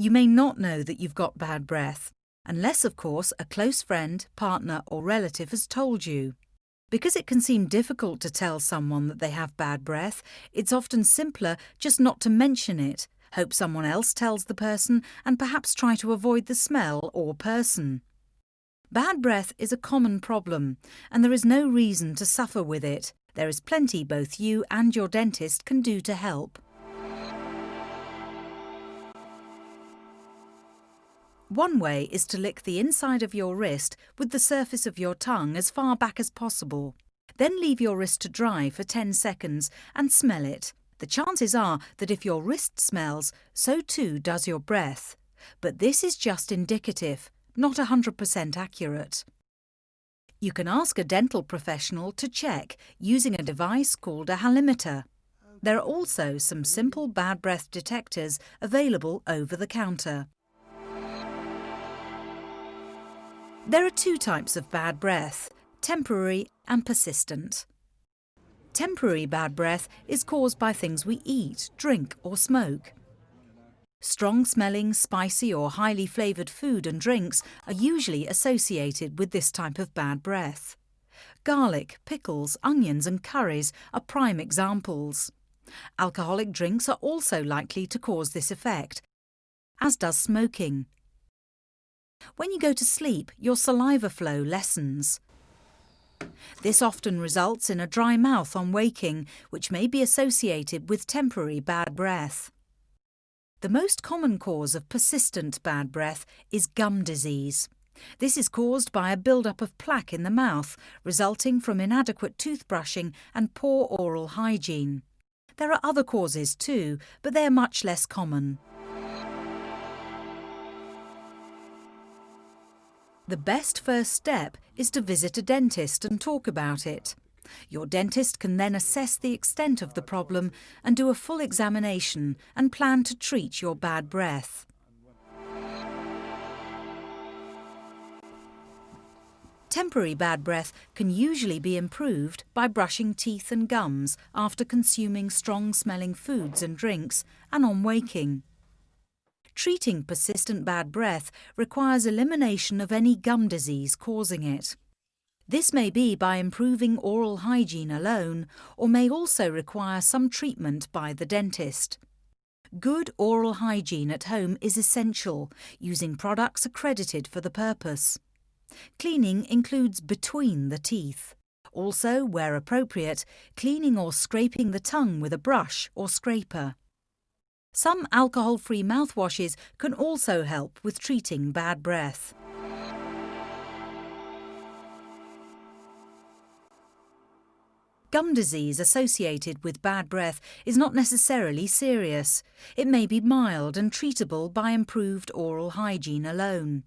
You may not know that you've got bad breath, unless, of course, a close friend, partner or relative has told you. Because it can seem difficult to tell someone that they have bad breath, it's often simpler just not to mention it, hope someone else tells the person, and perhaps try to avoid the smell or person. Bad breath is a common problem, and there is no reason to suffer with it. There is plenty both you and your dentist can do to help. One way is to lick the inside of your wrist with the surface of your tongue as far back as possible. Then leave your wrist to dry for 10 seconds and smell it. The chances are that if your wrist smells, so too does your breath. But this is just indicative, not 100% accurate. You can ask a dental professional to check using a device called a halimeter. There are also some simple bad breath detectors available over the counter. There are two types of bad breath, temporary and persistent. Temporary bad breath is caused by things we eat, drink or smoke. Strong-smelling, spicy or highly flavoured food and drinks are usually associated with this type of bad breath. Garlic, pickles, onions and curries are prime examples. Alcoholic drinks are also likely to cause this effect, as does smoking. When you go to sleep, your saliva flow lessens. This often results in a dry mouth on waking, which may be associated with temporary bad breath. The most common cause of persistent bad breath is gum disease. This is caused by a build-up of plaque in the mouth, resulting from inadequate toothbrushing and poor oral hygiene. There are other causes too, but they are much less common. The best first step is to visit a dentist and talk about it. Your dentist can then assess the extent of the problem and do a full examination and plan to treat your bad breath. Temporary bad breath can usually be improved by brushing teeth and gums after consuming strong-smelling foods and drinks and on waking. Treating persistent bad breath requires elimination of any gum disease causing it. This may be by improving oral hygiene alone, or may also require some treatment by the dentist. Good oral hygiene at home is essential, using products accredited for the purpose. Cleaning includes between the teeth. Also, where appropriate, cleaning or scraping the tongue with a brush or scraper. Some alcohol-free mouthwashes can also help with treating bad breath. Gum disease associated with bad breath is not necessarily serious. It may be mild and treatable by improved oral hygiene alone.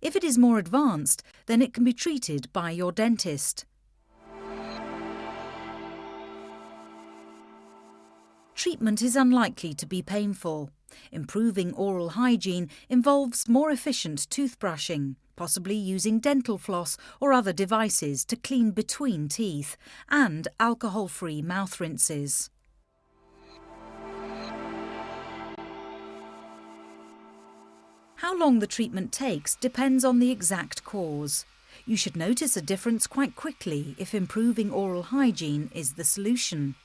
If it is more advanced, then it can be treated by your dentist. Treatment is unlikely to be painful. Improving oral hygiene involves more efficient toothbrushing, possibly using dental floss or other devices to clean between teeth, and alcohol-free mouth rinses. How long the treatment takes depends on the exact cause. You should notice a difference quite quickly if improving oral hygiene is the solution.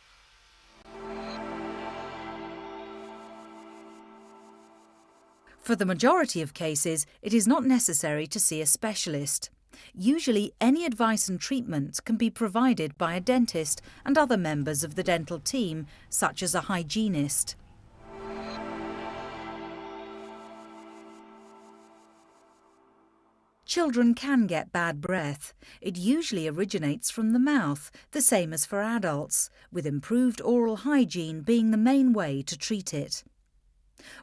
For the majority of cases, it is not necessary to see a specialist. Usually, any advice and treatment can be provided by a dentist and other members of the dental team, such as a hygienist. Children can get bad breath. It usually originates from the mouth, the same as for adults, with improved oral hygiene being the main way to treat it.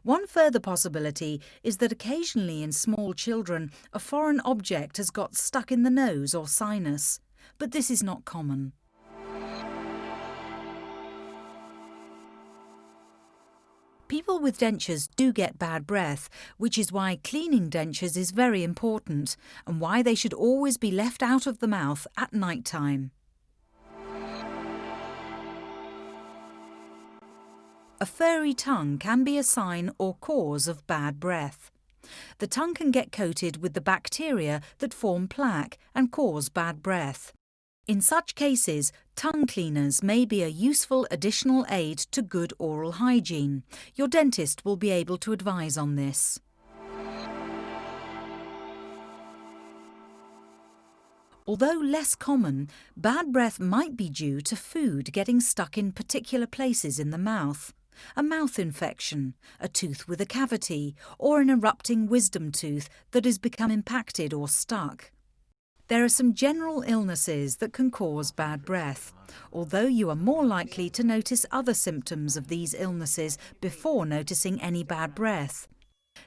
One further possibility is that occasionally in small children a foreign object has got stuck in the nose or sinus, but this is not common. People with dentures do get bad breath, which is why cleaning dentures is very important and why they should always be left out of the mouth at night time. A furry tongue can be a sign or cause of bad breath. The tongue can get coated with the bacteria that form plaque and cause bad breath. In such cases, tongue cleaners may be a useful additional aid to good oral hygiene. Your dentist will be able to advise on this. Although less common, bad breath might be due to food getting stuck in particular places in the mouth. A mouth infection, a tooth with a cavity, or an erupting wisdom tooth that has become impacted or stuck. There are some general illnesses that can cause bad breath, although you are more likely to notice other symptoms of these illnesses before noticing any bad breath.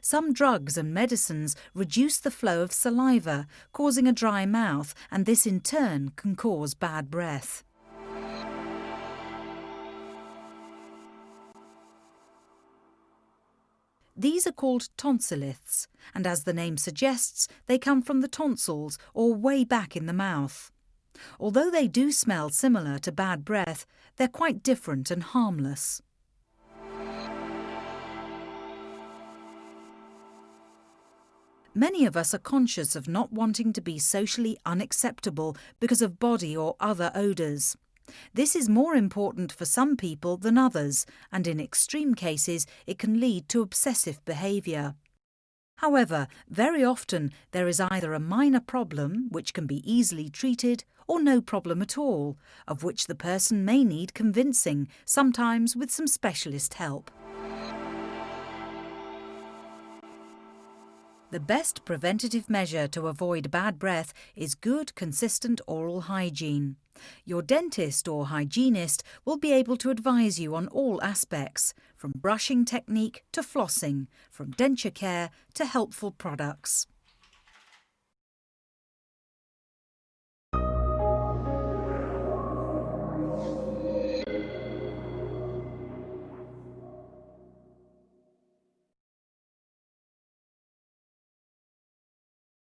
Some drugs and medicines reduce the flow of saliva, causing a dry mouth, and this in turn can cause bad breath. These are called tonsilliths, and as the name suggests, they come from the tonsils or way back in the mouth. Although they do smell similar to bad breath, they're quite different and harmless. Many of us are conscious of not wanting to be socially unacceptable because of body or other odours. This is more important for some people than others, and in extreme cases it can lead to obsessive behaviour. However, very often there is either a minor problem, which can be easily treated, or no problem at all, of which the person may need convincing, sometimes with some specialist help. The best preventative measure to avoid bad breath is good, consistent oral hygiene. Your dentist or hygienist will be able to advise you on all aspects, from brushing technique to flossing, from denture care to helpful products.